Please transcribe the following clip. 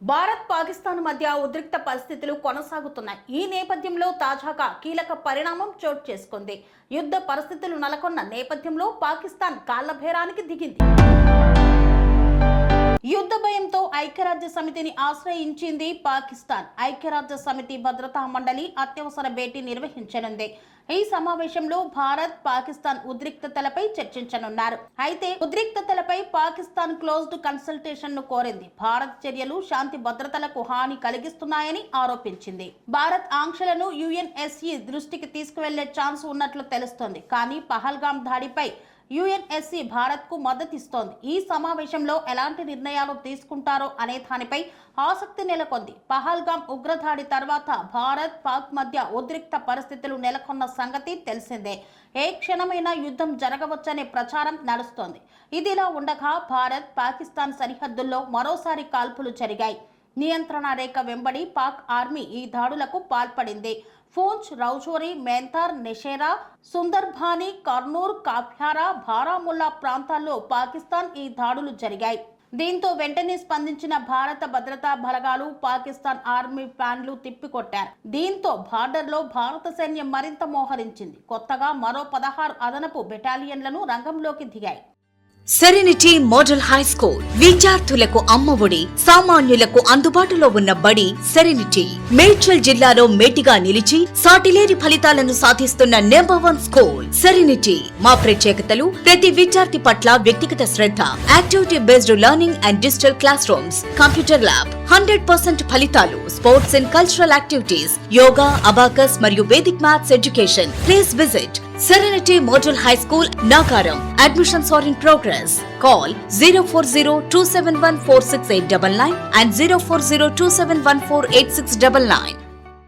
భారత్ పాకిస్తాన్ మధ్య ఉద్రిక్త పరిస్థితులు కొనసాగుతున్నాయి. ఈ నేపథ్యంలో తాజాగా కీలక పరిణామం చోటు చేసుకుంది. యుద్ధ పరిస్థితులు నెలకొన్న నేపథ్యంలో పాకిస్తాన్ కాళ్లబేరానికి దిగింది. యుద్ధ భయంతో ఐక్యరాజ్య సమితిని ఆశ్రయించింది పాకిస్తాన్. ఐక్యరాజ్య సమితి భద్రతా మండలి అత్యవసర భేటీ నిర్వహించనుంది. ఈ సమావేశంలో భారత్, పాకిస్తాన్ ఉద్రిక్తతలపై చర్చించనున్నారు. అయితే ఉద్రిక్తతలపై పాకిస్తాన్ క్లోజ్డ్ కన్సల్టేషన్ ను కోరింది. భారత్ చర్యలు శాంతి భద్రతలకు హాని కలిగిస్తున్నాయని ఆరోపించింది. భారత్ ఆంక్షలను యుఎన్ఎస్సి దృష్టికి తీసుకువెళ్లే ఛాన్స్ ఉన్నట్లు తెలుస్తోంది. కానీ పహల్గాం దాడిపై యుఎన్ఎస్సి భారత్ కు మద్దతిస్తోంది. ఈ సమావేశంలో ఎలాంటి నిర్ణయాలు తీసుకుంటారో అనే దానిపై ఆసక్తి నెలకొంది. పహల్గాం ఉగ్రదాడి తర్వాత భారత్, పాక్ మధ్య ఉద్రిక్త పరిస్థితులు నెలకొన్న సంగతి తెలిసిందే. ఏ క్షణమైనా యుద్ధం జరగవచ్చనే ప్రచారం నడుస్తోంది. ఇదిలా ఉండగా భారత్, పాకిస్తాన్ సరిహద్దుల్లో మరోసారి కాల్పులు జరిగాయి. నియంత్రణ రేఖ వెంబడి పాక్ ఆర్మీ ఈ దాడులకు పాల్పడింది. పూంచ్, రౌజోరీ, మేంతార్, నెషేరా, సుందర్బాని, కర్నూల్, కాప్యారా, బారాముల్లా ప్రాంతాల్లో పాకిస్తాన్ ఈ దాడులు జరిగాయి. దీంతో వెంటనే స్పందించిన భారత భద్రతా బలగాలు పాకిస్తాన్ ఆర్మీ ప్లాన్లు తిప్పికొట్టారు. దీంతో బార్డర్లో భారత సైన్యం మరింత మోహరించింది. కొత్తగా మరో 16 అదనపు బెటాలియన్లను రంగంలోకి దిగాయి. సెరెనిటీ మోడల్ హై స్కూల్ విద్యార్థులకు అమ్మఒడి, సామాన్యులకు అందుబాటులో ఉన్న బడి సెరెనిటీ. మేడ్చల్ జిల్లాలో మేటిగా నిలిచి సాటిలేని ఫలితాలను సాధిస్తున్న #1 స్కూల్ సెరెనిటీ. మా ప్రత్యేకతలు ప్రతి విద్యార్థి పట్ల వ్యక్తిగత శ్రద్ధ, activity based learning and digital classrooms, computer lab, 100% ఫలితాలు, sports and cultural activities, yoga, abacus మరియు Vedic maths education. Please visit Serenity Model High School, Nagaram. Admissions are in progress. Call 040-271-46899 and 040-271-48699.